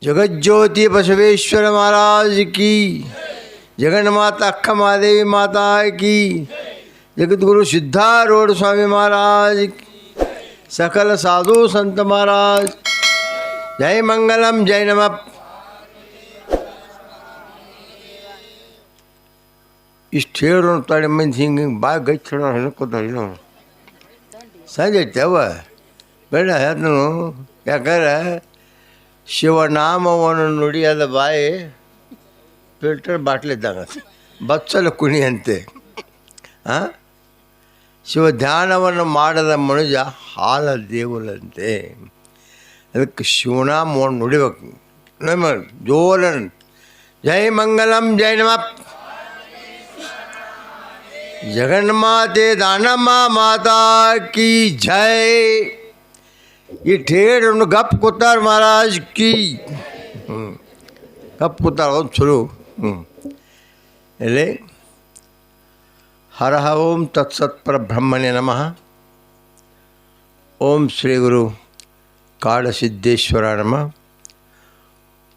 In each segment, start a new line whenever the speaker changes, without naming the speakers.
जगज्योति बसवेश्वर महाराज की, जगन्माता अक्का महादेवी माता की, जगतगुरु सिद्धारूढ़ स्वामी महाराज की, सकल साधु संत महाराज, जय मंगलम जय नमः. ಇಷ್ಟು ಹೇಳೋಣ ತಾಳೆ ಮಂದಿ ಹಿಂಗೆ ಬಾಯಿ ಗಚ್ಚ ಹೇಳ್ಕೊತಾರ ಸಂಜೆ ಐತೆವ ಬೇಡ ಹೇಳ್ನು. ಯಾಕಂದ್ರೆ ಶಿವನಾಮವನ್ನು ನುಡಿಯದ ಬಾಯಿ ಫಿಲ್ಟರ್ ಬಾಟ್ಲಿದ್ದಾಗ ಬಚ್ಚಲ ಕುಣಿ ಅಂತೆ. ಶಿವ ಧ್ಯಾನವನ್ನು ಮಾಡದ ಮನುಜ ಹಾಲ ದೇಗುಲಂತೆ. ಅದಕ್ಕೆ ಶಿವನಾಮವನ್ನು ನುಡಿಬೇಕು. ನಮ್ಮ ಜೋರನ್ ಜೈ ಮಂಗಲಂ ಜೈ ನಮಃ. जगन्माते दानम्मा माता की जय. ये ठेड़ गप कुतार महाराज की गप कुतार शुरू एले. हर ओम तत्सत् परब्रह्मणे नमः. ओम श्री गुरु कालसिद्धेश्वराय नमः.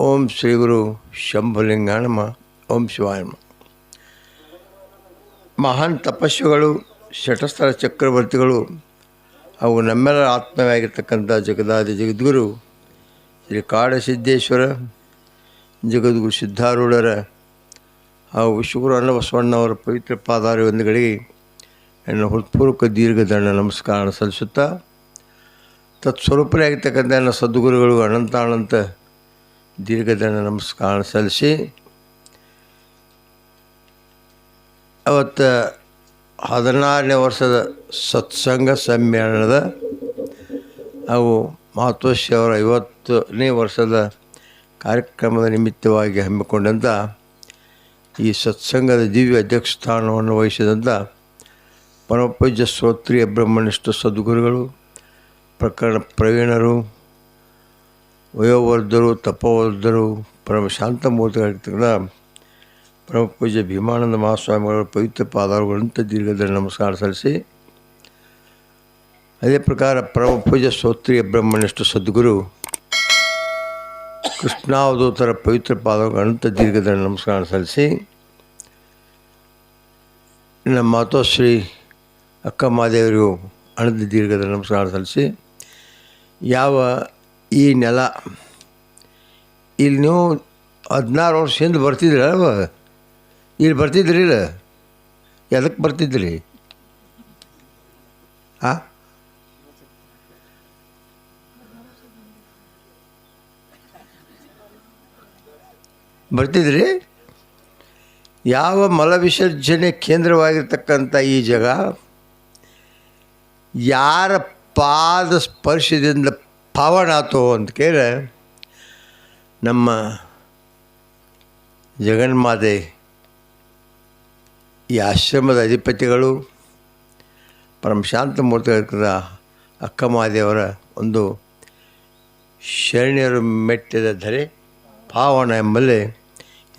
ओम श्री गुरु शंभुलिंगाय नमः. ओम शिवाय नमः. ಮಹಾನ್ ತಪಸ್ವಿಗಳು, ಶಟಸ್ಥಲ ಚಕ್ರವರ್ತಿಗಳು ಹಾಗೂ ನಮ್ಮೆಲ್ಲರ ಆತ್ಮವಾಗಿರ್ತಕ್ಕಂಥ ಜಗದಾದಿ ಜಗದ್ಗುರು ಶ್ರೀ ಕಾಡಸಿದ್ದೇಶ್ವರ, ಜಗದ್ಗುರು ಸಿದ್ಧಾರೂಢರ ಹಾಗೂ ವಿಶ್ವಗುರು ಅನ್ನಬಸವಣ್ಣವರ ಪವಿತ್ರ ಪಾದಾರವಿಂದಗಳಿಗೆ ನನ್ನ ಹೃತ್ಪೂರ್ವಕ ದೀರ್ಘದಂಡ ನಮಸ್ಕಾರ ಸಲ್ಲಿಸುತ್ತಾ, ತತ್ಸ್ವರೂಪರೇ ಆಗಿರ್ತಕ್ಕಂಥ ನನ್ನ ಸದ್ಗುರುಗಳು ಅನಂತ ದೀರ್ಘದಂಡ ನಮಸ್ಕಾರ ಸಲ್ಲಿಸಿ, ಅವತ್ತು 16ನೇ ವರ್ಷದ ಸತ್ಸಂಗ ಸಮ್ಮೇಳನದ ಹಾಗೂ ಮಹತೋಷಿ ಅವರ 50ನೇ ವರ್ಷದ ಕಾರ್ಯಕ್ರಮದ ನಿಮಿತ್ತವಾಗಿ ಹಮ್ಮಿಕೊಂಡಂಥ ಈ ಸತ್ಸಂಗದ ದಿವ್ಯ ಅಧ್ಯಕ್ಷ ಸ್ಥಾನವನ್ನು ವಹಿಸಿದಂಥ ಪರಮಪೂಜ್ಯ ಶ್ರೋತ್ರಿಯ ಬ್ರಹ್ಮನಿಷ್ಠ ಸದ್ಗುರುಗಳು, ಪ್ರಕರಣ ಪ್ರವೀಣರು, ವಯೋವರ್ಧರು, ತಪೋವರ್ಧರು, ಪರಮ ಶಾಂತಮೂರ್ತಿಗಳಿರ್ತಕ್ಕಂಥ ಪರಮಪೂಜ್ಯ ಭೀಮಾನಂದ ಮಹಾಸ್ವಾಮಿಗಳ ಪವಿತ್ರ ಪಾದಾರಗಳಂತ ದೀರ್ಘದಂಡ ನಮಸ್ಕಾರ ಸಲ್ಲಿಸಿ, ಅದೇ ಪ್ರಕಾರ ಪರಮಪೂಜ್ಯ ಶ್ರೋತ್ರಿಯ ಬ್ರಹ್ಮನಿಷ್ಠ ಸದ್ಗುರು ಕೃಷ್ಣಾವಧೂತರ ಪವಿತ್ರ ಪಾದಗಳಂತ ದೀರ್ಘದಂಡ ನಮಸ್ಕಾರ ಸಲ್ಲಿಸಿ, ನಮ್ಮ ಮಾತೋಶ್ರೀ ಅಕ್ಕ ಮಹಾದೇವರಿಗೂ ಅನಂತ ದೀರ್ಘದಂಡ ನಮಸ್ಕಾರ ಸಲ್ಲಿಸಿ, ಯಾವ ಈ ನೆಲ ಇಲ್ಲಿ ನೀವು 16 ವರ್ಷ ಹಿಂದೆ ಬರ್ತಿದ್ರಲ್ವ, ಇಲ್ಲಿ ಬರ್ತಿದ್ರಿ ಇಲ್ಲ, ಎದಕ್ಕೆ ಬರ್ತಿದ್ರಿ? ಬರ್ತಿದ್ರಿ? ಯಾವ ಮಲ ವಿಸರ್ಜನೆ ಕೇಂದ್ರವಾಗಿರ್ತಕ್ಕಂಥ ಈ ಜಾಗ ಯಾರ ಪಾದ ಸ್ಪರ್ಶದಿಂದ ಪಾವನಾತೋ ಅಂತ ಕೇಳಿ ನಮ್ಮ ಜಗನ್ಮಾತೆ ಈ ಆಶ್ರಮದ ಅಧಿಪತಿಗಳು ಪರಮಶಾಂತ ಮೂರ್ತಿಗಳಿರ್ತದ ಅಕ್ಕ ಮಹಾದೇವರ ಒಂದು ಶರಣ್ಯರು ಮೆಟ್ಟಿದ ಧರೆ ಪಾವನ ಎಂಬಲ್ಲಿ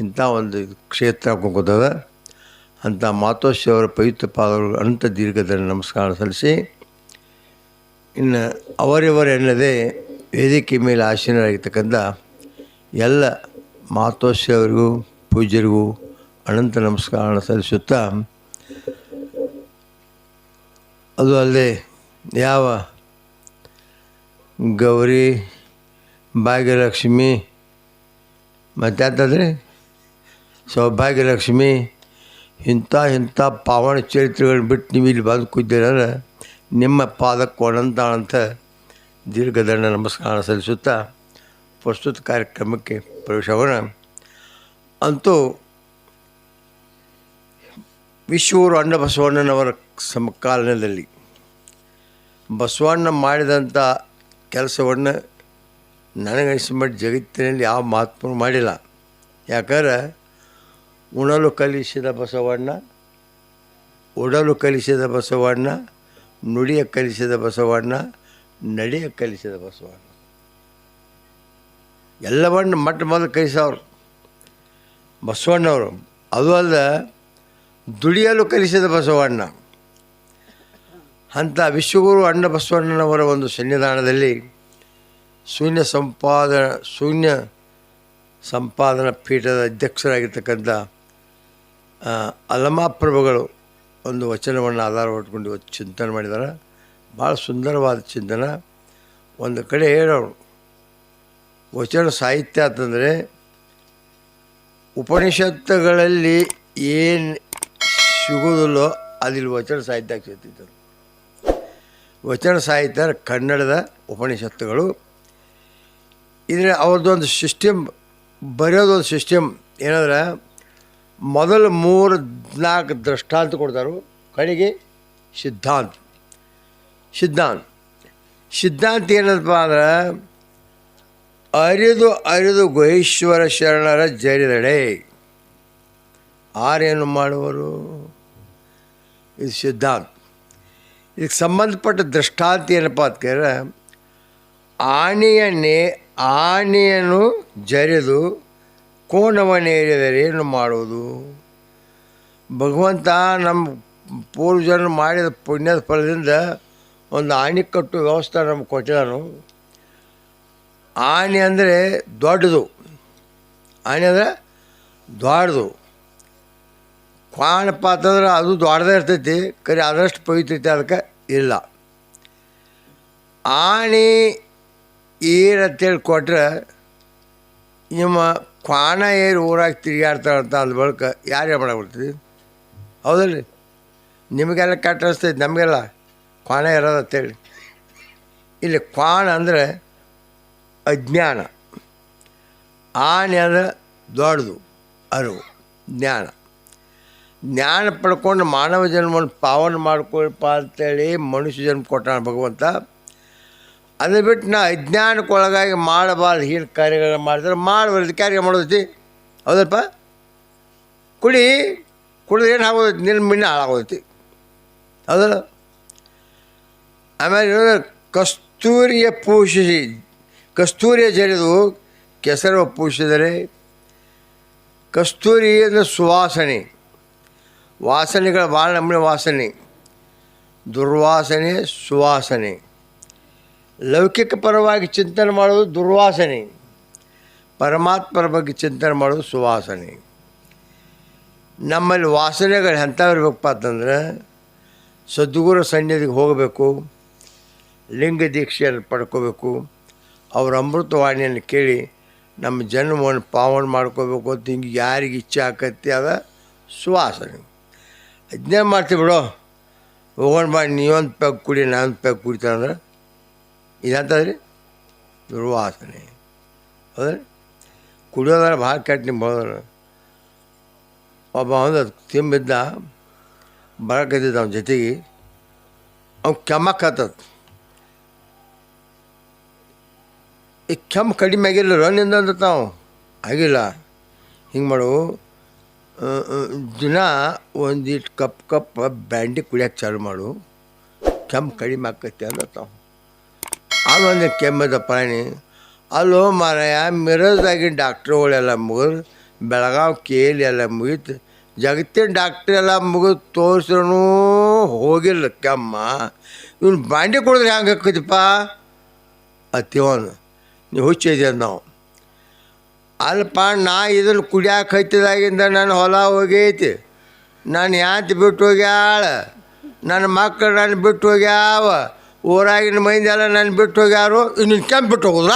ಇಂಥ ಒಂದು ಕ್ಷೇತ್ರ ಕೂತದ. ಅಂಥ ಮಾತೋಶ್ರೀ ಅವರ ಪವಿತ್ರ ಪಾದಗಳು ಅನಂತ ದೀರ್ಘದಂಡ ನಮಸ್ಕಾರ ಸಲ್ಲಿಸಿ, ಇನ್ನು ಅವರಿವರೆನ್ನದೇ ವೇದಿಕೆ ಮೇಲೆ ಆಸೀನರಾಗಿರ್ತಕ್ಕಂಥ ಎಲ್ಲ ಮಾತೋಶ್ರೀ ಅವರಿಗೂ ಪೂಜ್ಯರಿಗೂ ಅನಂತ ನಮಸ್ಕಾರ ಸಲ್ಲಿಸುತ್ತಾ, ಅದು ಅಲ್ಲದೆ ಯಾವ ಗೌರಿ, ಭಾಗ್ಯಲಕ್ಷ್ಮಿ, ಮತ್ತಾದ್ರೆ ಸೌಭಾಗ್ಯಲಕ್ಷ್ಮಿ ಇಂಥ ಪಾವನ ಚರಿತ್ರೆಗಳನ್ನ ಬಿಟ್ಟು ನೀವು ಇಲ್ಲಿ ಬಂದು ಕೂತಿದ್ದೀರ, ನಿಮ್ಮ ಪಾದಕ್ಕೆ ಅನಂತ ದೀರ್ಘದಂಡ ನಮಸ್ಕಾರ ಸಲ್ಲಿಸುತ್ತಾ ಪ್ರಸ್ತುತ ಕಾರ್ಯಕ್ರಮಕ್ಕೆ ಪ್ರವೇಶಗೋಣ. ಅಂತೂ ವಿಶ್ವಗುರು ಅನ್ನಬಸವಣ್ಣನವರ ಸಮಕಾಲೀನದಲ್ಲಿ ಬಸವಣ್ಣ ಮಾಡಿದಂಥ ಕೆಲಸವನ್ನು ನನಗನ್ಸಿಮಟ್ಟು ಜಗತ್ತಿನಲ್ಲಿ ಯಾವ ಮಹಾತ್ಮರು ಮಾಡಿಲ್ಲ. ಯಾಕಂದ್ರೆ ಉಣಲು ಕಲಿಸಿದ ಬಸವಣ್ಣ, ಉಡಲು ಕಲಿಸಿದ ಬಸವಣ್ಣ, ನುಡಿಯ ಕಲಿಸಿದ ಬಸವಣ್ಣ, ನಡೆಯ ಕಲಿಸಿದ ಬಸವಣ್ಣ, ಎಲ್ಲವನ್ನ ಮೊದಲು ಕಲಿಸೋರು ಬಸವಣ್ಣವರು. ಅದು ಅಲ್ಲ, ದುಡಿಯಲು ಕಲಿಸಿದ ಬಸವಣ್ಣ. ಅಂಥ ವಿಶ್ವಗುರು ಅನ್ನಬಸವಣ್ಣನವರ ಒಂದು ಸನ್ನಿಧಾನದಲ್ಲಿ ಶೂನ್ಯ ಸಂಪಾದನಾ ಪೀಠದ ಅಧ್ಯಕ್ಷರಾಗಿರ್ತಕ್ಕಂಥ ಅಲ್ಲಮಾಪ್ರಭುಗಳು ಒಂದು ವಚನವನ್ನು ಆಧಾರಪಟ್ಕೊಂಡು ಇವತ್ತು ಚಿಂತನೆ ಮಾಡಿದ್ದಾರೆ. ಭಾಳ ಸುಂದರವಾದ ಚಿಂತನ. ಒಂದು ಕಡೆ ಹೇಳೋರು, ವಚನ ಸಾಹಿತ್ಯ ಅಂತಂದರೆ ಉಪನಿಷತ್ತುಗಳಲ್ಲಿ ಏನು ಸಿಗೋದಿಲ್ಲೋ ಅದಿಲ್ಲಿ ವಚನ ಸಾಹಿತ್ಯ ಸಿಗ್ತಿದ್ದರು. ವಚನ ಸಾಹಿತ್ಯ ಕನ್ನಡದ ಉಪನಿಷತ್ತುಗಳು. ಇದ್ರೆ ಅವ್ರದ್ದೊಂದು ಸಿಸ್ಟಮ್, ಬರೆಯೋದೊಂದು ಸಿಸ್ಟಮ್ ಏನಂದ್ರೆ ಮೊದಲು 3-4 ದೃಷ್ಟಾಂತ ಕೊಡ್ತಾರೆ, ಕಡೆಗೆ ಸಿದ್ಧಾಂತ. ಏನಪ್ಪ ಅಂದ್ರೆ ಅರಿದು ಗುಹೇಶ್ವರ ಶರಣರ ಜರಿದಡೆ ಆರೇನು ಮಾಡುವರು, ಇದು ಸಿದ್ಧಾಂತ. ಇದಕ್ಕೆ ಸಂಬಂಧಪಟ್ಟ ದೃಷ್ಟಾಂತ ಏನಪ್ಪ ಅಂತ ಕೇಳಿದ್ರೆ, ಆನೆಯನ್ನು ಜರಿದು ಕೋಣವನ್ನೇರಿದರೆ ಏನು ಮಾಡುವುದು. ಭಗವಂತ ನಮ್ಮ ಪೂರ್ವಜರು ಮಾಡಿದ ಪುಣ್ಯದ ಫಲದಿಂದ ಒಂದು ಆನೆ ಕಟ್ಟು ವ್ಯವಸ್ಥೆ ನಮ್ಗೆ ಕೊಟ್ಟಿದ್ದಾನು. ಆನೆ ಅಂದರೆ ದೊಡ್ಡದು, ಕ್ವಾಣಪ್ಪ ಅಂತಂದ್ರೆ ಅದು ದೊಡ್ಡದೇ ಇರ್ತೈತಿ, ಕರೆ ಅದರಷ್ಟು ಪವಿತ್ರತೆ ಅದಕ್ಕೆ ಇಲ್ಲ. ಆನೆ ಏರಂತೇಳಿ ಕೊಟ್ರೆ ನಿಮ್ಮ ಕ್ವಾಣ ಏರು ಊರಾಗ ತಿರುಗಾಡ್ತಾರಂತ ಅಂದ ಬಳಿಕ ಯಾರು ಮಾಡಬಿಡ್ತೀವಿ, ಹೌದಲ್ರಿ? ನಿಮಗೆಲ್ಲ ಕೆಟ್ಟ ಅನಿಸ್ತೈತಿ, ನಮಗೆಲ್ಲ ಕ್ವಾಣ ಇರೋದು ಅಂತೇಳಿ. ಇಲ್ಲಿ ಕ್ವಾಣ ಅಂದರೆ ಅಜ್ಞಾನ, ಆನೆ ಅಂದರೆ ದೊಡ್ಡದು ಅರಿವು, ಜ್ಞಾನ ಪಡ್ಕೊಂಡು ಮಾನವ ಜನ್ಮವನ್ನು ಪಾವನ ಮಾಡ್ಕೊಳ್ಪ ಅಂತೇಳಿ ಮನುಷ್ಯ ಜನ್ಮ ಕೊಟ್ಟಾನ ಭಗವಂತ. ಅದನ್ನು ಬಿಟ್ಟು ನಾ ಅಜ್ಞಾನಕ್ಕೊಳಗಾಗಿ ಮಾಡಬಾರ್ದು ಹೀನ ಕಾರ್ಯಗಳನ್ನ ಮಾಡಿದ್ರೆ ಮಾಡಬಾರ್ದು ಕಾರ್ಯ ಮಾಡೋದೈತಿ, ಹೌದಪ್ಪ? ಕುಡಿದ್ರೆ ಏನು ಆಗೋದೈತಿ, ನಿನ್ನ ಮಿನ್ನ ಹಾಳಾಗೋದೈತಿ, ಹೌದಲ್ಲ? ಆಮೇಲೆ ಕಸ್ತೂರಿಯ ಜರಿದು ಕೆಸರು ಪೂಜಿಸಿದರೆ, ಕಸ್ತೂರಿ ಅಂದರೆ ಸುವಾಸನೆ, ವಾಸನೆಗಳು ಭಾಳ ನಮ್ಮನೆ ವಾಸನೆ, ದುರ್ವಾಸನೆ, ಸುವಾಸನೆ. ಲೌಕಿಕ ಪರವಾಗಿ ಚಿಂತನೆ ಮಾಡೋದು ದುರ್ವಾಸನೆ, ಪರಮಾತ್ಮರ ಬಗ್ಗೆ ಚಿಂತನೆ ಮಾಡೋದು ಸುವಾಸನೆ. ನಮ್ಮಲ್ಲಿ ವಾಸನೆಗಳು ಎಂಥವಿರ್ಬೇಕಪ್ಪ ಅಂತಂದ್ರೆ, ಸದ್ಗುರು ಸನ್ನಿಧಿಗೆ ಹೋಗಬೇಕು, ಲಿಂಗ ದೀಕ್ಷೆಯನ್ನು ಪಡ್ಕೋಬೇಕು, ಅವ್ರ ಅಮೃತವಾಣಿಯನ್ನು ಕೇಳಿ ನಮ್ಮ ಜನ್ಮವನ್ನು ಪಾವನ ಮಾಡ್ಕೋಬೇಕು ಅಂತ ಹಿಂಗೆ ಯಾರಿಗೆ ಇಚ್ಛೆ ಆಕತ್ತಿ ಅದ ಸುವಾಸನೆ. ಅದನ್ನೇ ಮಾಡ್ತೀವಿ ಬಿಡೋ, ಹೋಗೋಣ ಬಾ, ನೀವೊಂದು ಪೆಗ್ ಕುಡಿ, ನಾನೊಂದು ಪೆಗ್ ಕುಡಿತಾನಂದ್ರೆ ಇದಂತದ್ರಿ ದುರ್ವಾಸನೆ, ಹೌದ್ರಿ? ಕುಡಿಯೋದ್ರೆ ಭಾಳ ಕೆಟ್ಟ ನಿಮ್ಮ ಹೋದ್ರೆ. ಒಬ್ಬ ಒಂದು ತಿಂಬಿದ್ದ ಬರಕತ್ತಿದ್ದ ಅವನ ಜೊತೆಗೆ, ಅವ್ನು ಕೆಮ್ಮಕ್ಕತ್ತದ. ಈ ಕೆಮ್ಮು ಕಡಿಮೆ ಆಗಿಲ್ಲ ರನ್ನಿಂದ ಅಂತ ತಾವು ಆಗಿಲ್ಲ. ಹಿಂಗೆ ಮಾಡು, ದಿನ ಒಂದಿಟ್ಟು ಕಪ್ ಬ್ಯಾಂಡಿ ಕುಡಿಯೋಕೆ ಚಾಲು ಮಾಡು, ಕೆಮ್ಮು ಕಡಿಮೆ ಆಕೈತಿ ಅಂತ ತಾವು. ಆಮೇಲೆ ಕೆಮ್ಮದ ಪ್ರಾಣಿ ಅಲ್ಲೋ ಮಾರಾಯ, ಮಿರಜ್ದಾಗಿನ ಡಾಕ್ಟ್ರುಗಳೆಲ್ಲ ಮುಗಿದು, ಬೆಳಗಾವಿ ಕೇಳಿ ಎಲ್ಲ ಮುಗೀತು, ಜಗತ್ತಿನ ಡಾಕ್ಟ್ರ್ ಎಲ್ಲ ಮುಗಿದು ತೋರಿಸ್ರೂ ಹೋಗಿಲ್ಲ ಕೆಮ್ಮ. ಇವನು ಬಾಂಡೆ ಕುಡಿದ್ರೆ ಹೆಂಗೆ ಹಾಕೈತಿಪ್ಪ ಅತ್ತಿವನು, ನೀವು ಹುಚ್ಚಿದ್ಯ ನಾವು. ಅಲ್ಪ ನಾ ಇದನ್ನು ಕುಡಿಯಾಕೆ ಹತ್ತಿದಾಗಿಂದ ನನ್ನ ಹೊಲ ಹೋಗೈತಿ, ನಾನು ಯಾಂತಿ ಬಿಟ್ಟು ಹೋಗ್ಯಾಳ, ನನ್ನ ಮಕ್ಕಳು ನಾನು ಬಿಟ್ಟು ಹೋಗ್ಯಾವ, ಊರಾಗಿನ ಮಂದಿ ಎಲ್ಲ ನಾನು ಬಿಟ್ಟು ಹೋಗ್ಯಾರು, ಇನ್ನು ಕೆಂಪು ಬಿಟ್ಟು ಹೋಗುದ್ರ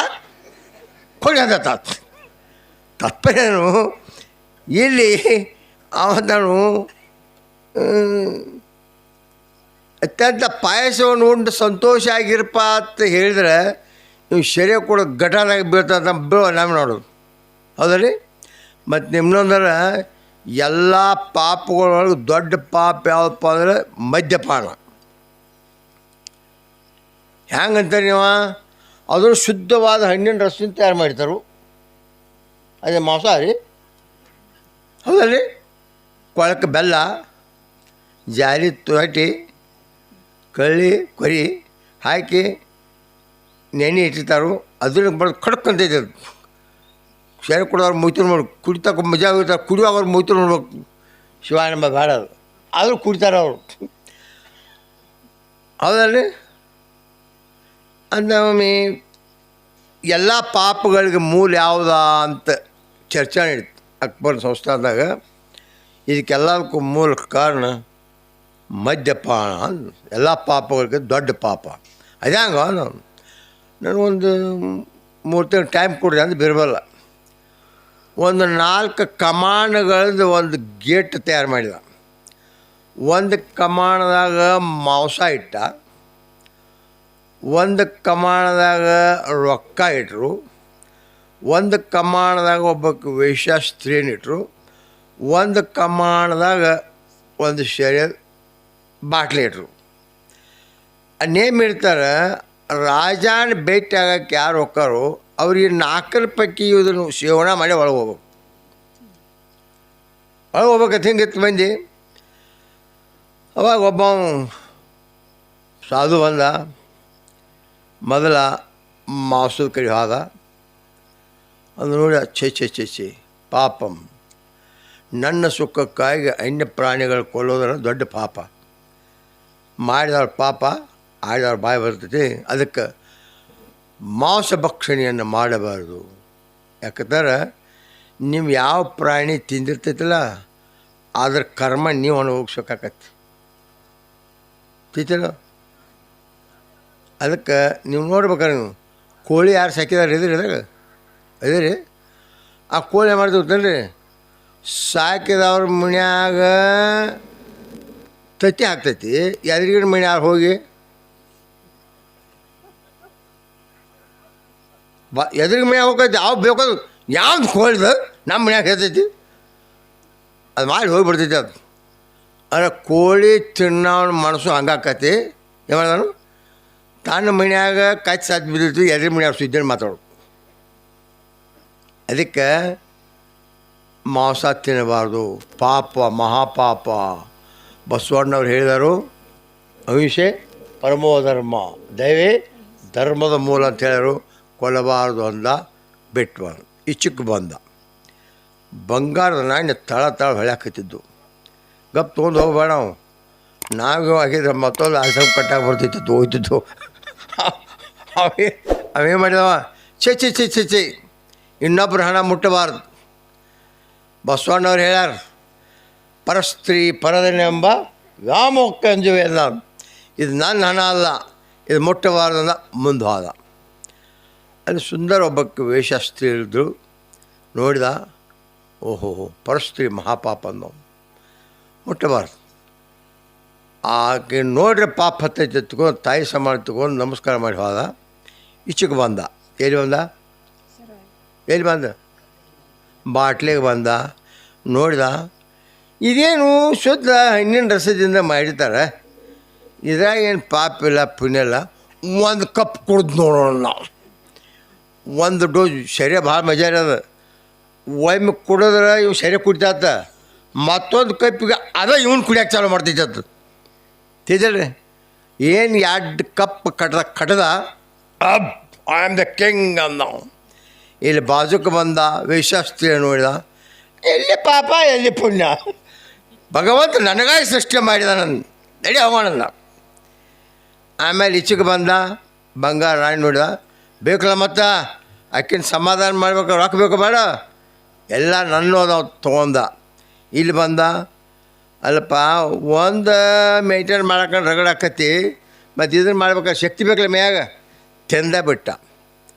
ಕೊಡಿ ಅಂತ ತಪ್ಪೇನು ಇಲ್ಲಿ ಅವನು ಅತ್ಯಂತ ಪಾಯಸವನ್ನು ಉಂಡು ಸಂತೋಷ ಆಗಿರಪ್ಪ ಅಂತ ಹೇಳಿದ್ರೆ ನೀವು ಶರೀರ ಕೂಡ ಘಟನಾಗಿ ಬೀಳ್ತಂತ ನಮ್ಮ ನೋಡೋದು, ಹೌದರಿ? ಮತ್ತು ನಿಮ್ಮನ್ನೊಂದರ ಎಲ್ಲ ಪಾಪಗಳೊಳಗೆ ದೊಡ್ಡ ಪಾಪ ಯಾವಪ್ಪ ಅಂದರೆ ಮದ್ಯಪಾನ. ಹೆಂಗಂತ ನೀವು ಅದನ್ನು ಶುದ್ಧವಾದ ಹಣ್ಣಿನ ರಸದಿಂದ ತಯಾರು ಮಾಡ್ತಾರೆ, ಅದೇ ಮಾಂಸಾಹಾರಿ, ಹೌದಲ್ರಿ? ಕೊಳಕ್ಕೆ ಬೆಲ್ಲ, ಜಾರಿ ತೊಟ್ಟಿ, ಕಳ್ಳಿ ಕೊರಿ ಹಾಕಿ ನೆನೆ ಇಟ್ಟಿರ್ತಾರೋ, ಅದನ್ನು ಬರೋದು ಕಡ್ಕಂತೈತೆ. ಅದು ಶರೀರ ಕುಡಿದವ್ರು ಮುಯ್ತು ನೋಡಿ ಕುಡಿತಕ್ಕ ಮಜಾ ಹೋಗ್ತಾರೆ, ಕುಡಿಯೋವ್ರು ಮುಯ್ತು ನೋಡ್ಬೇಕು, ಶಿವಾನಂಬ ಬೇಡ ಅದು, ಆದರೂ ಕುಡಿತಾರೆ ಅವರು, ಹೌದಲ್ರಿ? ಅಂದೊಮ್ಮೆ ಎಲ್ಲ ಪಾಪಗಳಿಗೆ ಮೂಲ ಯಾವುದಾ ಅಂತ ಚರ್ಚೆ ನಡೀತು ಅಕ್ಬರ್ ಸಂಸ್ಥಾನದಾಗ. ಇದಕ್ಕೆಲ್ಲದಕ್ಕೂ ಮೂಲ ಕಾರಣ ಮದ್ಯಪಾನ. ಎಲ್ಲ ಪಾಪಗಳಿಗೆ ದೊಡ್ಡ ಪಾಪ. ಅದ್ಯಾಂಗ ನನಗೊಂದು 3 ತಿಂಗಳು ಟೈಮ್ ಕೊಡ್ರಿ ಅಂತ ಬಿರಬಲ್ಲ. ಒಂದು 4 ಕಮಾನುಗಳದ್ದು ಒಂದು ಗೇಟ್ ತಯಾರು ಮಾಡಿದ. ಒಂದು ಕಮಾನದಾಗ ಮಾಂಸ ಇಟ್ಟ, ಒಂದು ಕಮಾನದಾಗ ರೊಕ್ಕ ಇಟ್ಟರು, ಒಂದು ಕಮಾನದಾಗ ಒಬ್ಬಕ್ಕೆ ವೇಶ್ಯ ಸ್ತ್ರೀನಿಟ್ರು, ಒಂದು ಕಮಾನದಾಗ ಒಂದು ಶರೀರ ಬಾಟ್ಲಿ ಇಟ್ರು. ನೇಮ್ ಇಡ್ತಾರೆ, ರಾಜನ ಭೇಟಿ ಆಗಕ್ಕೆ ಯಾರು ಹೋಗ್ತಾರೋ ಅವ್ರಿಗೆ 4 ಪೈಕಿ ಇದನ್ನು ಸೇವನೆ ಮಾಡಿ ಒಳಗೆ ಹೋಗ್ಬೇಕಂತ ಹಿಂಗಿತ್ತು ಮಂದಿ. ಅವಾಗ ಒಬ್ಬ ಸಾಧು ಬಂದ. ಮೊದಲ ಮಾಂಸದ ಕಡೆ ಹೋದ. ಅದು ನೋಡಿ ಛೆ ಪಾಪಂ, ನನ್ನ ಸುಖಕ್ಕಾಗಿ ಅನ್ಯ ಪ್ರಾಣಿಗಳು ಕೊಲ್ಲೋದ್ರ ದೊಡ್ಡ ಪಾಪ. ಮಾಡಿದವ್ರ ಪಾಪ ಆಡಿದವ್ರ ಬಾಯಿ ಬರ್ತೈತಿ. ಅದಕ್ಕೆ ಮಾಂಸ ಭಕ್ಷಣೆಯನ್ನು ಮಾಡಬಾರ್ದು. ಯಾಕಂದ್ರೆ ನೀವು ಯಾವ ಪ್ರಾಣಿ ತಿಂದಿರ್ತೈತಲ್ಲ ಅದ್ರ ಕರ್ಮ ನೀವು ಅನುಭವಿಸ್ಬೇಕಾಕತಿ ತಿಂತಿಲ್ಲ. ಅದಕ್ಕೆ ನೀವು ನೋಡ್ಬೇಕಾರೆ ನೀವು ಕೋಳಿ ಯಾರು ಸಾಕಿದಾರೆ ಇದ್ರಾಗ ರೀ. ಆ ಕೋಳಿ ಏನು ಮಾಡ್ತೀವಿ ಗೊತ್ತಲ್ರಿ, ಸಾಕಿದವ್ರ ಮನ್ಯಾಗ ತತ್ತಿ ಹಾಕ್ತೈತಿ. ಎದ್ರಿಗಿನ ಮನ್ಯಾಗ ಹೋಗಿ ಎದ್ರಿಗೆ ಮನ್ಯಾಗ ಹೋಗ್ತೈತಿ. ಯಾವ ಬೇಕೋದು ಯಾವ್ದು ಕೋಳಿದ ನಮ್ಮ ಮನ್ಯಾಗ ಹೇಳ್ತೈತಿ, ಅದು ಮಾಡಿ ಹೋಗಿಬಿಡ್ತೈತಿ. ಅದು ಅಂದರೆ ಕೋಳಿ ತಿನ್ನೋನ ಮನಸ್ಸು ಹಂಗಾಕತಿ. ಏನು ಮಾಡಿದಾನು, ತನ್ನ ಮನ್ಯಾಗ ಕಚ್ಚಿ ಸಾತ್ ಬಿದ್ದಿರ್ತೀವಿ, ಎದ್ರ ಮನ್ಯಾಗ ಸುದ್ದಿನ ಮಾತಾಡೋದು. ಅದಕ್ಕೆ ಮಾಂಸ ತಿನ್ನಬಾರ್ದು, ಪಾಪ, ಮಹಾಪಾಪ. ಬಸವಣ್ಣವ್ರು ಹೇಳಿದರು, ಅಹಿಂಸೆ ಪರಮೋ ಧರ್ಮ, ದಯವೇ ಧರ್ಮದ ಮೂಲ ಅಂತ ಹೇಳಿದರು. ಕೊಲ್ಲಬಾರ್ದು ಅಂದ, ಬಿಟ್ಬಾರ್ದು. ಇಚ್ಚಕ್ಕೆ ಬಂದ. ಬಂಗಾರದ ನಾಣ್ಯ ತಳ ಹೊಳ್ಯಾಕತ್ತಿದ್ದು. ಗಪ್ ತೊಗೊಂಡು ಹೋಗ್ಬೇಡ ನಾವು ಆಗಿದ್ರೆ ಮತ್ತೊಂದು ಆಸೆ ಕಟ್ಟಾಗಿ ಬರ್ತಿತ್ತು ಹೋಗ್ತಿತ್ತು. ಅವೇನು ಮಾಡಿದವ, ಛೆ ಇನ್ನೊಬ್ಬರ ಹಣ ಮುಟ್ಟಬಾರ್ದು. ಬಸವಣ್ಣವ್ರು ಹೇಳ್ಯಾರ, ಪರಸ್ತ್ರೀ ಪರದನೆ ಎಂಬ ವ್ಯಾಮೋಕ್ಕ ಅಂಜುವೆ ಅಲ್ಲ. ಇದು ನನ್ನ ಹಣ ಅಲ್ಲ, ಇದು ಮುಟ್ಟಬಾರ್ದು ಅಂದ. ಮುಂದೆ ಹೋದ. ಅಲ್ಲಿ ಸುಂದರ ಒಬ್ಬಕ್ಕೆ ವೇಷಸ್ತ್ರೀ ಇಳಿದ್ರು. ನೋಡಿದ, ಓಹೋ ಪರಸ್ತ್ರೀ ಮಹಾಪಾಪ ಅನ್ನೋ, ಮುಟ್ಟಬಾರ್ದು. ಆಕೆ ನೋಡ್ರೆ ಪಾಪ ಹತ್ತೈತೆ ಎತ್ಕೊಂಡು ತಾಯಿ ಸಮಾನ ತಗೊಂಡು ನಮಸ್ಕಾರ ಮಾಡಿ ಹೋದ. ಈಚೆಗೆ ಬಂದ. ಎಲ್ಲಿ ಬಂದ ಬಾಟ್ಲಿಗೆ ಬಂದ. ನೋಡಿದ, ಇದೇನು ಶುದ್ಧ ಹಣ್ಣಿನ ರಸದಿಂದ ಮಾಡಿರ್ತಾರೆ, ಇದ್ರಾಗ ಏನು ಪಾಪ ಇಲ್ಲ ಪುಣ್ಯ ಇಲ್ಲ. ಒಂದು ಕಪ್ ಕುಡ್ದು ನೋಡೋಣ ನಾವು. ಒಂದು ಡೋಸ್ ಸರಿ ಭಾಳ ಮಜಾ ಇರೋದು. ಒಮ್ಮೆ ಕುಡಿದ್ರೆ ಇವು ಸರಿ ಕುಡಿತಾತ, ಮತ್ತೊಂದು ಕಪ್ಪಿಗೆ ಇವನು ಕುಡಿಯೋಕೆ ಚಾಲು ಮಾಡ್ತೈತತ್ತು. ತಿಳ್ರಿ, ಏನು 2 ಕಪ್ ಕಟ್ಟದ ಐ ಆಮ್ ದ ಕಿಂಗ್ ಅಂದ. ಇಲ್ಲಿ ಬಾಜುಕ್ಕೆ ಬಂದ. ವೇಷಾಸ್ತ್ರೀ ನೋಡಿದ, ಎಲ್ಲಿ ಪಾಪ ಎಲ್ಲಿ ಪುಣ್ಯ, ಭಗವಂತ ನನಗಾಗಿ ಸೃಷ್ಟಿ ಮಾಡಿದ, ನನ್ನ ನಡಿ ಅವಮಾನಲ್ಲ. ಆಮೇಲೆ ಈಚೆಗೆ ಬಂದ. ಬಂಗಾರ ರಾಣಿ ನೋಡಿದ, ಬೇಕಲ್ಲ ಮತ್ತು ಆಕಿನ ಸಮಾಧಾನ ಮಾಡ್ಬೇಕು, ರೊಕ್ಕ ಬೇಕು ಬೇಡ, ಎಲ್ಲ ನನ್ನೋದು ತೊಗೊಂಡ. ಇಲ್ಲಿ ಬಂದ. ಅಲ್ಲಪ್ಪ, ಒಂದು ಮೇಂಟೈನ್ ಮಾಡಕೊಂಡು ರಗಡಾಕತಿ, ಮತ್ತು ಇದನ್ನು ಮಾಡ್ಬೇಕಾದ್ರೆ ಶಕ್ತಿ ಬೇಕಲ್ಲ ಮ್ಯಾಗ. ತಿಂದ ಬಿಟ್ಟ.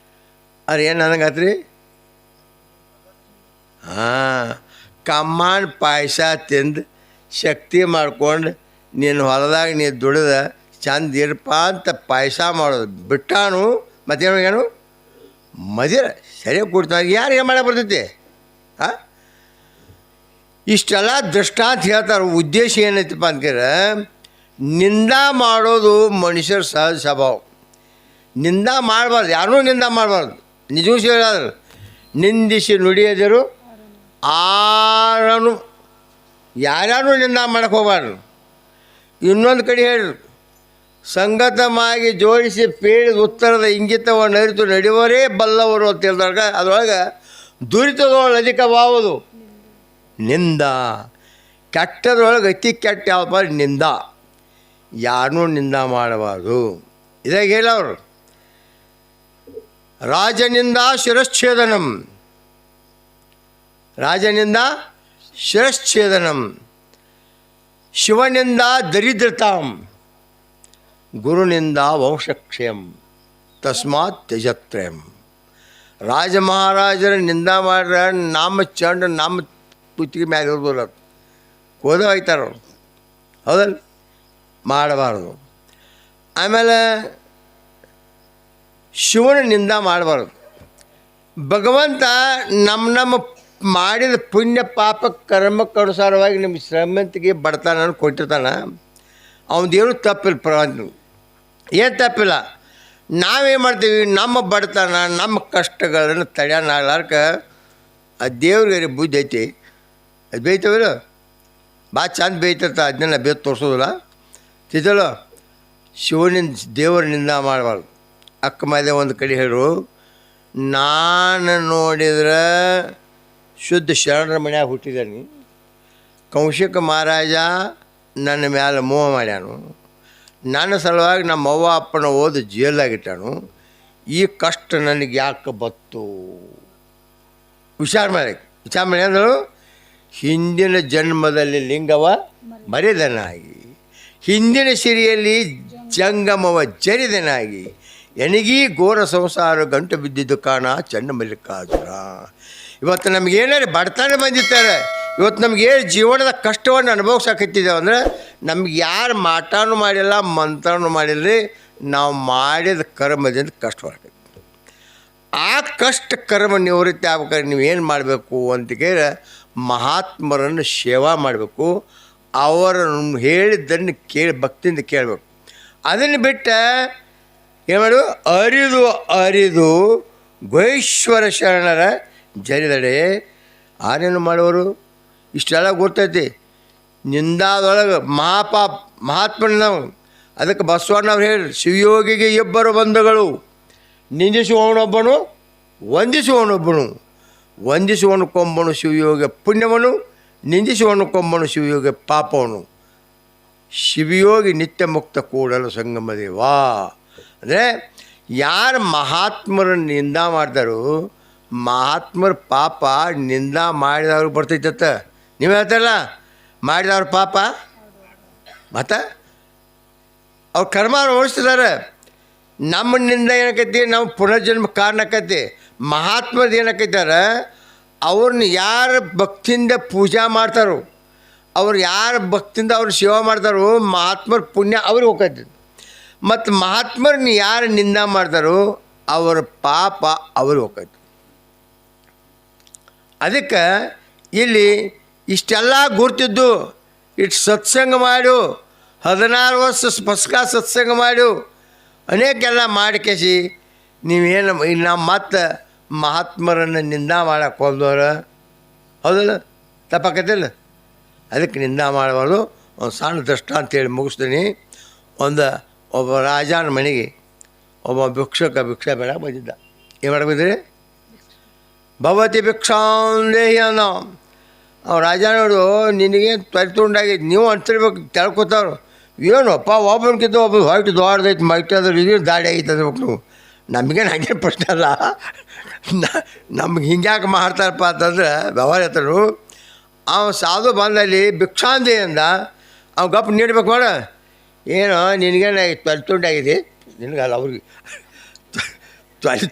ಅದು ಏನು ನನಗಾತ್ರಿ, ಕಮ್ಮಾನ್ ಪಾಯಸ ತಿಂದು ಶಕ್ತಿ ಮಾಡ್ಕೊಂಡು ನೀನು ಹೊಲದಾಗ ನೀ ದುಡಿದ ಚಂದ ಇರಪ್ಪ ಅಂತ ಪಾಯಸ ಮಾಡೋದು ಬಿಟ್ಟಾನು. ಮತ್ತೇನು ಮದಿರ ಸರಿಯಾಗಿ ಕೊಡ್ತಾನೆ, ಯಾರಿಗೆ ಮಾಡಕ್ಕೆ ಬರ್ತೈತಿ? ಇಷ್ಟೆಲ್ಲ ದೃಷ್ಟಾಂತ ಹೇಳ್ತಾರೆ. ಉದ್ದೇಶ ಏನೈತಪ್ಪ ಅಂತೀರ, ನಿಂದ ಮಾಡೋದು ಮನುಷ್ಯರ ಸಹಜ ಸ್ವಭಾವ. ನಿಂದ ಮಾಡಬಾರ್ದು, ಯಾರೂ ನಿಂದ ಮಾಡಬಾರ್ದು. ನಿಜವೂ ಹೇಳಿದ್ರು, ನಿಂದಿಸಿ ನುಡಿಯದಿರು ಆರನು, ಯಾರ್ಯಾರು ನಿಂದ ಮಾಡಕ್ಕೆ ಹೋಗ್ಬಾರ್ದು. ಇನ್ನೊಂದು ಕಡೆ ಹೇಳಿದ್ರು, ಸಂಗತವಾಗಿ ಜೋಡಿಸಿ ಪೇಳಿದ ಉತ್ತರದ ಇಂಗಿತವನ್ನು ಅರಿತು ನಡೆಯುವರೇ ಬಲ್ಲವರು ಅಂತ ಹೇಳಿದಾಗ ಅದರೊಳಗೆ ದುರಿತದೊಳಗೆ ಅಧಿಕವಾಗುವುದು ನಿಂದ. ಕೆಟ್ಟದ್ರೊಳಗೆ ಅತಿ ಕೆಟ್ಟ ಯಾವಪ್ಪ, ನಿಂದ. ಯಾರನ್ನೂ ನಿಂದ ಮಾಡಬಾರ್ದು. ಇದಾಗ ಹೇಳವ್ರು, ರಾಜನಿಂದ ಶಿರಚ್ಛೇದನಂ, ರಾಜನಿಂದ ಶಿರಶ್ಛೇದನಂ, ಶಿವನಿಂದ ದರಿದ್ರತಾಂ, ಗುರುನಿಂದ ವಂಶಕ್ಷೇಮ, ತಸ್ಮಾತ್ ತ್ಯಜತ್ರಯಂ. ರಾಜ ಮಹಾರಾಜರ ನಿಂದ ಮಾಡ್ರೆ ನಮ್ಮ ಚಂಡ ನಮ್ಮ ಕುತ್ತಿಗೆ ಮ್ಯಾಲೆ ಇರ್ಬೋಲ್ಲ, ಹೋದ ಹೋಯ್ತಾರ ಅವ್ರು, ಹೌದಲ್ಲ, ಮಾಡಬಾರ್ದು. ಆಮೇಲೆ ಶಿವನ ನಿಂದ ಮಾಡಬಾರ್ದು. ಭಗವಂತ ನಮ್ಮ ಮಾಡಿದ ಪುಣ್ಯ ಪಾಪ ಕರ್ಮಕ್ಕನುಸಾರವಾಗಿ ನಿಮ್ಮ ಶ್ರಮಂತಿಗೆ ಬಡತನ ಕೊಟ್ಟಿರ್ತಾನೆ. ಅವನದೇನು ತಪ್ಪಿಲ್ಲ, ಏನು ತಪ್ಪಿಲ್ಲ. ನಾವೇನು ಮಾಡ್ತೀವಿ, ನಮ್ಮ ಬಡತನ ನಮ್ಮ ಕಷ್ಟಗಳನ್ನು ತಡೆಯೋಣಾಗ್ಲಾರ್ಕ ಆ ದೇವ್ರಿಗೆ ಬುದ್ಧಿ ಐತಿ, ಅದು ಬೇಯ್ತವಿಲ್ಲ, ಭಾಳ ಚಂದ ಬೇಯ್ತಿರ್ತ, ಅದನ್ನೆಲ್ಲ ಬೇಯ್ತು ತೋರಿಸೋದಿಲ್ಲ ತಿದ್ದಲ್ಲ. ಶಿವನಿಂದ ದೇವರನಿಂದ ಮಾಡಬಾರ್ದು. ಅಕ್ಕ ಮೇಲೆ ಒಂದು ಕಡೆ ಹೇಳು, ನಾನು ನೋಡಿದ್ರೆ ಶುದ್ಧ ಶರಣರ ಮನ್ಯಾಗ ಹುಟ್ಟಿದ್ದಾನೆ, ಕೌಶಿಕ ಮಹಾರಾಜ ನನ್ನ ಮ್ಯಾಲೆ ಮೋಹ ಮಾಡ್ಯಾನು, ನನ್ನ ಸಲುವಾಗಿ ನಮ್ಮ ಅವ್ವ ಅಪ್ಪನ ಓದು ಜೇಲಾಗಿಟ್ಟಾನು, ಈ ಕಷ್ಟ ನನಗೆ ಯಾಕೆ ಬತ್ತು ವಿಚಾರ ಮಾಡಿ ಅಂದರು. ಹಿಂದಿನ ಜನ್ಮದಲ್ಲಿ ಲಿಂಗವ ಮರೆದನಾಗಿ, ಹಿಂದಿನ ಸಿರಿಯಲ್ಲಿ ಜಂಗಮವ ಜರಿದನಾಗಿ, ಎನಗೀ ಘೋರ ಸಂಸಾರ ಗಂಟು ಬಿದ್ದಿದ್ದು ಕಾಣ ಚನ್ನ ಮಲ್ಲಿಕಾರ್ಜುನ. ಇವತ್ತು ನಮಗೇನಾರು ಬಡತನ ಬಂದಿರ್ತಾರೆ, ಇವತ್ತು ನಮಗೆ ಜೀವನದ ಕಷ್ಟವನ್ನು ಅನುಭವಿಸಕತ್ತಿದ್ದೇವೆ ಅಂದರೆ ನಮ್ಗೆ ಯಾರು ಮಾಟನೂ ಮಾಡಿಲ್ಲ ಮಂತ್ರನೂ ಮಾಡಿಲ್ಲರಿ, ನಾವು ಮಾಡಿದ ಕರ್ಮದಿಂದ ಕಷ್ಟ ಬರಕೈತಿ. ಆ ಕಷ್ಟ ಕರ್ಮ ನಿವೃತ್ತಿ ಆಗ್ಬೇಕಾದ್ರೆ ನೀವೇನು ಮಾಡಬೇಕು ಅಂತ ಕೇಳಿ ಮಹಾತ್ಮರನ್ನು ಸೇವಾ ಮಾಡಬೇಕು, ಅವರನ್ನು ಹೇಳಿದ್ದನ್ನು ಕೇಳಿ ಭಕ್ತಿಯಿಂದ ಕೇಳಬೇಕು. ಅದನ್ನು ಬಿಟ್ಟು ಏನು ಮಾಡು, ಅರಿದು ಗೋಶ್ವರ ಶರಣರ ಜರಿದಡೆ ಆರೇನು ಮಾಡೋರು ಇಷ್ಟೆಲ್ಲ ಗೊತ್ತೈತಿ. ನಿಂದಾದೊಳಗೆ ಮಹಾತ್ಮನ ನಾವು, ಅದಕ್ಕೆ ಬಸವಣ್ಣವ್ರು ಹೇಳಿ, ಶಿವಯೋಗಿಗೆ ಇಬ್ಬರು ಬಂಧುಗಳು, ನಿಂದಿಸುವವನೊಬ್ಬನು ವಂದಿಸುವವನೊಬ್ಬನು, ವಂದಿಸುವವನು ಶಿವಯೋಗ ಪುಣ್ಯವನು, ನಿಂದಿಸುವವನು ಶಿವಯೋಗ ಪಾಪವನು, ಶಿವಯೋಗಿ ನಿತ್ಯ ಮುಕ್ತ ಕೂಡಲು ಸಂಗಮದೇವಾ. ಅಂದರೆ ಯಾರು ಮಹಾತ್ಮರನ್ನು ನಿಂದ ಮಾಡ್ತಾರೋ ಮಹಾತ್ಮರ ಪಾಪ ನಿಂದ ಮಾಡಿದವ್ರಿಗೆ ಬರ್ತೈತತ್ತ. ನೀವು ಹೇಳ್ತಾರಲ್ಲ, ಮಾಡಿದವ್ರ ಪಾಪ ಮತ್ತು ಅವ್ರ ಕರ್ಮ ಓಡಿಸ್ತಿದ್ದಾರೆ. ನಮ್ಮನಿಂದ ಏನಕ್ಕೈತಿ, ನಮ್ಮ ಪುನರ್ಜನ್ಮ ಕಾರಣಕ್ಕೈತಿ. ಮಹಾತ್ಮದ ಏನಕ್ಕೈತಾರೆ, ಅವ್ರನ್ನ ಯಾರು ಭಕ್ತಿಯಿಂದ ಪೂಜಾ ಮಾಡ್ತಾರೋ, ಅವ್ರು ಯಾರು ಭಕ್ತಿಯಿಂದ ಅವ್ರ ಸೇವಾ ಮಾಡ್ತಾರೋ ಮಹಾತ್ಮರ ಪುಣ್ಯ ಅವ್ರಿಗೆ ಹೋಗ್ತೈತಿ. ಮತ್ತು ಮಹಾತ್ಮರನ್ನ ಯಾರು ನಿಂದ ಮಾಡ್ತಾರೋ ಅವರ ಪಾಪ ಅವ್ರಿಗೆ ಹೋಗ್ತೈತಿ. ಅದಕ್ಕೆ ಇಲ್ಲಿ ಇಷ್ಟೆಲ್ಲ ಗುರ್ತಿದ್ದು, ಇಷ್ಟು ಸತ್ಸಂಗ ಮಾಡು, 16 ವರ್ಷ ಪಸ್ಕ ಸತ್ಸಂಗ ಮಾಡು, ಅನೇಕೆಲ್ಲ ಮಾಡಿಕೇಸಿ ನೀವೇನು ನಾವು ಮತ್ತೆ ಮಹಾತ್ಮರನ್ನು ನಿಂದ ಮಾಡಕ್ಕೆ ಹೋದವ್ರ, ಹೌದಲ್ಲ, ತಪ್ಪಾಕತ್ತಿಲ್ಲ. ಅದಕ್ಕೆ ನಿಂದ ಮಾಡಬಾರ್ದು. ಒಂದು ಸಣ್ಣ ದೃಷ್ಟ ಅಂತೇಳಿ ಮುಗಿಸ್ತೀನಿ. ಒಬ್ಬ ರಾಜನ ಮನೆಗೆ ಒಬ್ಬ ಭಿಕ್ಷೆ ಬೇಡ ಬಂದಿದ್ದ. ಏನು ಮಾಡಕ್ಕೆ ಬಂದಿರಿ, ಭವತಿ ಭಿಕ್ಷಾಂದೇಹಿ ಅನ್ನೋ. ಅವ್ರು ರಾಜ ನೋಡು, ನಿನಗೆ ತೊಂಡಾಗೈತಿ, ನೀವು ಅಂತಿರ್ಬೇಕು, ತಿಳ್ಕೊತಾವ್ರು. ಏನಪ್ಪ ಒಬ್ಬನಿಗಿಂತ ಒಬ್ಬ ಹೊಯ್ಟು ದೊಡ್ಡದೈತಿ, ಮೈಟಾದ್ರೆ ಇದು ದಾಡಿ ಆಗೈತೆ ಅನ್ಬೇಕು. ನೀವು ನಮಗೇನು ಹಾಗೆ ಪ್ರಶ್ನೆ ಅಲ್ಲ, ನಮ್ಗೆ ಹಿಂಗ್ಯಾಕೆ ಮಾಡ್ತಾರಪ್ಪ ಅಂತಂದ್ರೆ ವ್ಯವಹಾರ ಹೇಳ್ತಾರು. ಅವ ಸಾಧು ಬಂದಲ್ಲಿ ಭಿಕ್ಷಾಂದೇಹಿ ಅಂದ, ಅವ್ ಗಪ್ಪ ನೀಡ್ಬೇಕು ಮಾಡ. ಏನೋ ನಿನಗೇನು ತೊಂಡಾಗಿದೆ, ನಿನಗಲ್ಲ ಅವ್ರಿಗೆ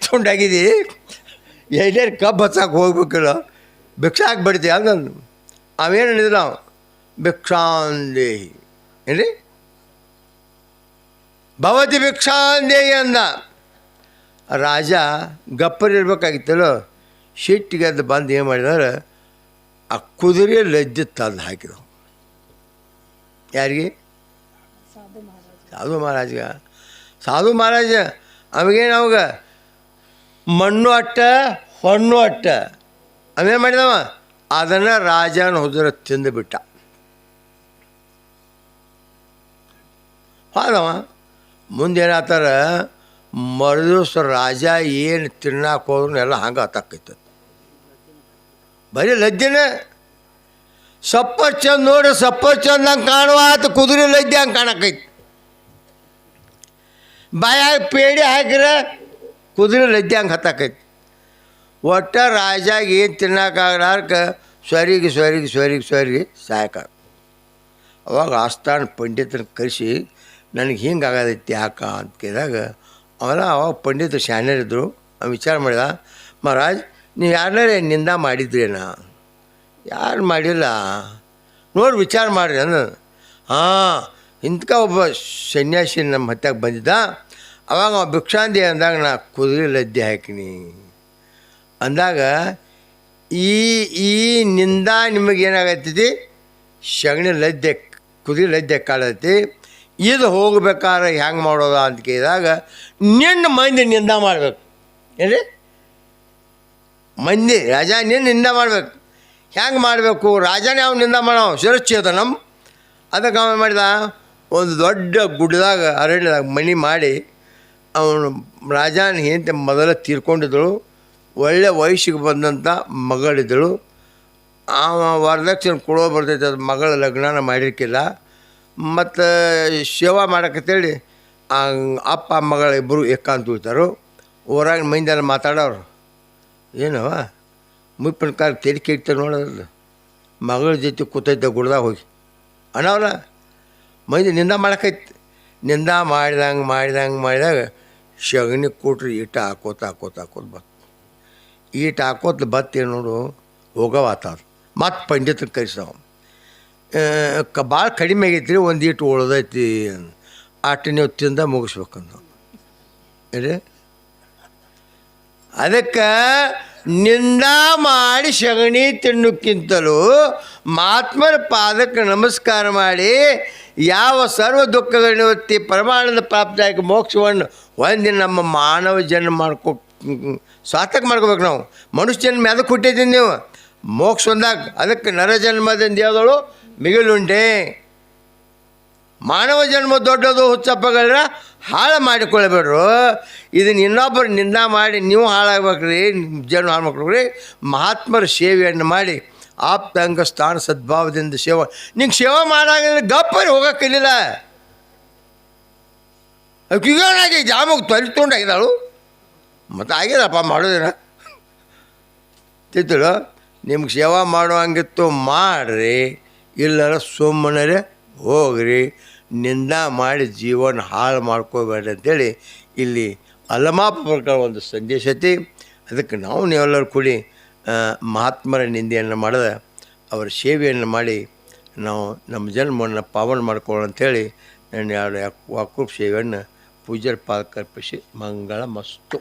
ತೊಂಡಾಗಿದೆ, ಎಲ್ಲೇನು ಕಬ್ಬು ಹಚ್ಚಕ್ಕೆ ಹೋಗ್ಬೇಕಿಲ್ಲ, ಭಿಕ್ಷೆ ಹಾಕ್ಬಿಡ್ತೀವಿ ಅಂದಂದು. ಅವೇನು ಹೇಳಿದ್ರು ನಾವು ಭಿಕ್ಷಾಂದೇಹಿ ಏನ್ರಿ, ಭವತಿ ಭಿಕ್ಷಾಂದೇಹಿ ಅಂದ. ರಾಜ ಗಪ್ಪರಿರ್ಬೇಕಾಗಿತ್ತಲ್ಲ, ಸಿಟ್ಟಿಗೆ ಅದು ಬಂದು ಏನು ಮಾಡಿದಾರೆ, ಆ ಕುದುರೆ ಲಜ್ಜೆ ತಂದು ಹಾಕಿದವು. ಯಾರಿಗೆ? ಸಾಧು ಮಹಾರಾಜ ಅವಾಗೇನು ಅವಾಗ ಮಣ್ಣು ಅಟ್ಟ ಹೊಣ್ಣು ಅಟ್ಟ. ಅವೇನು ಮಾಡಿದವ, ಅದನ್ನು ರಾಜನ ಹುದುರ ತಿಂದುಬಿಟ್ಟ. ಹೋದವ ಮುಂದೇನಾತಾರ, ಮರುದಿವ್ಸ ರಾಜ ಏನು ತಿನ್ನಕ್ಕೆ ಹೋದ್ರು ಎಲ್ಲ ಹಂಗೆ ಹತ್ತಾಕೈತದ. ಬರೀ ಲಜ್ಜೆನ ಸಪ್ಪರ್ ಚಂದ ನೋಡಿ, ಸಪ್ಪರ್ ಚಂದ ಹಂಗೆ ಕಾಣುವ ಆತ, ಕುದುರೆ ಲಜ್ಜೆ ಹಂಗೆ ಕಾಣಕೈತಿ. ಬಾಯಾಗ ಪೇಡಿ ಹಾಕಿರ ಕುದುರೆ ಲಜ್ಜೆ ಹಂಗೆ ಹತ್ತಾಕೈತಿ. ಒಟ್ಟು ರಾಜಾಗ ಏನು ತಿನ್ನೋಕ್ಕಾಗಲಾರ್ಕ ಸ್ವರಿಗೆ ಸಾಯಕ. ಅವಾಗ ಆಸ್ಥಾನ ಪಂಡಿತನ ಕರೆಸಿ ನನಗೆ ಹಿಂಗೆ ಆಗದೈತಿ ಯಾಕ ಅಂತ ಕೇಳಿದಾಗ ಅವಾಗ ಪಂಡಿತರು ಶಾಣ್ಯರಿದ್ದರು. ವಿಚಾರ ಮಾಡಿದ, ಮಹಾರಾಜ್ ನೀವು ಯಾರನ್ನಾರೇ ನಿಂದ ಮಾಡಿದ್ರೇನ? ಯಾರು ಮಾಡಿಲ್ಲ, ನೋಡಿ ವಿಚಾರ ಮಾಡಿರಿ ಅಂದ. ಹಾಂ, ಇಂಥ ಒಬ್ಬ ಸನ್ಯಾಸಿ ನಮ್ಮ ಹತ್ಯಾಗ ಬಂದಿದ್ದ. ಅವಾಗ ಅವ ಭಿಕ್ಷಾಂದಿ ಅಂದಾಗ ನಾ ಕುದುರೆ ಲದ್ದೆ ಹಾಕಿನಿ ಅಂದಾಗ ಈ ನಿಂದ ನಿಮಗೇನಾಗತ್ತೈತಿ, ಸಗಣಿ ಲದ್ದೆ ಕುದುರೆ ಲದ್ದೆ ಕಾಳೈತಿ. ಇದು ಹೋಗ್ಬೇಕಾದ್ರೆ ಹೆಂಗೆ ಮಾಡೋದ ಅಂತ ಕೇಳಿದಾಗ ನಿನ್ನ ಮಂದಿ ನಿಂದ ಮಾಡ್ಬೇಕು. ಏನ್ರಿ ಮಂದಿ ರಾಜ ನಿಂದ ಮಾಡ್ಬೇಕು. ಹೆಂಗೆ ಮಾಡಬೇಕು? ರಾಜನೇ ಅವ್ನು ನಿಂದ ಮಾಡೋ ಶಿರಚ್ಛೇದ ನಮ್ಮ. ಅದಕ್ಕೆ ಅವನು ಮಾಡಿದ, ಒಂದು ದೊಡ್ಡ ಗುಡ್ಡದಾಗ ಅರಣ್ಯದಾಗ ಮನೆ ಮಾಡಿ ಅವನು ರಾಜನ ಹೆಂಡತಿ ಮೊದಲ ತೀರ್ಕೊಂಡಿದ್ದಳು. ಒಳ್ಳೆ ವಯಸ್ಸಿಗೆ ಬಂದಂಥ ಮಗಳಿದ್ದಳು. ವರದಕ್ಷಿಣೆ ಕೊಡೋ ಬರ್ತೈತೆ, ಅದು ಮಗಳ ಲಗ್ನ ಮಾಡಿರ್ಕಿಲ್ಲ. ಮತ್ತು ಸೇವಾ ಮಾಡಕ್ಕಂತೇಳಿ ಅಪ್ಪ ಮಗಳ ಇಬ್ಬರು ಏಕಾಂತ ಉಳ್ತಾರು. ಊರಾಗ ಮಂದಿಯೆಲ್ಲ ಮಾತಾಡೋರು, ಏನವ ಮುಪ್ಪಿನ ಕಾಲ ತೆರಿಗೆ ಇಡ್ತಾರೆ ನೋಡೋದು, ಮಗಳ ಜೊತೆ ಕೂತೈತೆ ಗುಡ್ದಾಗ ಹೋಗಿ ಅನ್ನೋಲ್ಲ. ಮಂದಿ ನಿಂದ ಮಾಡಕೈತಿ. ನಿಂದ ಮಾಡಿದಾಗ ಸಗಣಿ ಕೊಟ್ರಿ ಈಟ ಹಾಕೋತ ಬತ್ತು. ಈಟ ಹಾಕೋತ ಬತ್ತೇನು ನೋಡು ಹೋಗವಾತ. ಮತ್ತು ಪಂಡಿತನ ಕರೆಸ್ತಾವ, ಭಾಳ ಕಡಿಮೆ ಆಗೈತಿ, ಒಂದು ಈಟು ಉಳ್ದೈತಿ, ಅಷ್ಟು ನೀವು ತಿಂದ ಮುಗಿಸ್ಬೇಕಂದ. ಏನ್ರಿ ಅದಕ್ಕೆ ನಿಂದ ಮಾಡಿ ಸಗಣಿ ತಿನ್ನೋಕ್ಕಿಂತಲೂ ಮಹಾತ್ಮರ ಪಾದಕ್ಕೆ ನಮಸ್ಕಾರ ಮಾಡಿ ಯಾವ ಸರ್ವ ದುಃಖಗಳನ್ನ ಒತ್ತಿ ಪರಮಾನಂದ ಪ್ರಾಪ್ತಿಯಾಗಿ ಮೋಕ್ಷವನ್ನು ಒಂದಿನ ನಮ್ಮ ಮಾನವ ಜನ್ಮ ಸಾರ್ಥಕ ಮಾಡ್ಕೋಬೇಕು. ನಾವು ಮನುಷ್ಯ ಜನ್ಮ ಅದಕ್ಕೆ ಹುಟ್ಟಿದ್ದೀನಿ, ನೀವು ಮೋಕ್ಷ ಒಂದಾಗ. ಅದಕ್ಕೆ ನರ ಜನ್ಮದಿಂದ ಯಾವುದಳು ಮಿಗಿಲುಂಟೆ. ಮಾನವ ಜನ್ಮ ದೊಡ್ಡದು, ಹುಚ್ಚಪ್ಪಗಳನ್ನ ಹಾಳು ಮಾಡಿಕೊಳ್ಬೇಡ್ರು. ಇದನ್ನು ಇನ್ನೊಬ್ಬರು ನಿಂದ ಮಾಡಿ ನೀವು ಹಾಳಾಗ್ಬೇಕ್ರಿ, ಜನ್ಮ ಹಾಳು ಮಾಡ್ಕೊಳ್ರಿ. ಮಹಾತ್ಮರ ಸೇವೆಯನ್ನು ಮಾಡಿ ಆಪ್ತಾಂಗ ಸ್ಥಾನ ಸದ್ಭಾವದಿಂದ ಸೇವೆ. ನಿಂಗೆ ಸೇವೆ ಮಾಡಾಗಿಲ್ಲ ಗಪ್ಪರಿ ಹೋಗೋಕ್ಕಿಲ್ಲ. ಕಿಗೋನಾಗಿ ಜಾಮಕ್ಕೆ ತೊಗೊಂಡಾಗಿದ್ದಾಳು. ಮತ್ತು ಆಗಿದಪ್ಪ ಮಾಡೋದೇನ ತಿತ್ತಳು. ನಿಮ್ಗೆ ಸೇವಾ ಮಾಡೋ ಹಂಗಿತ್ತು ಮಾಡಿರಿ, ಇಲ್ಲರ ಸುಮ್ಮನೆ ಹೋಗ್ರಿ. ನಿಂದ ಮಾಡಿ ಜೀವನ ಹಾಳು ಮಾಡ್ಕೋಬೇಡ್ರಿ ಅಂತೇಳಿ ಇಲ್ಲಿ ಅಲ್ಲಮಾಪ ಪ್ರಕಾರ ಒಂದು ಸಂದೇಶ ಐತಿ. ಅದಕ್ಕೆ ನೀವೆಲ್ಲರೂ ಕೂಡಿ ಮಹಾತ್ಮರ ನಿಂದೆಯನ್ನು ಮಾಡಿದ ಅವರ ಸೇವೆಯನ್ನು ಮಾಡಿ ನಾವು ನಮ್ಮ ಜನ್ಮವನ್ನು ಪಾವನ ಮಾಡ್ಕೊಳ್ಳೋಣ ಅಂಥೇಳಿ ನಾನು ಎರಡು ವಾಕೂಫ್ ಸೇವೆಯನ್ನು ಪೂಜ್ಯರ ಪಾದಕ್ಕೆ ಅರ್ಪಿಸಿ ಮಂಗಳ ಮಸ್ತು.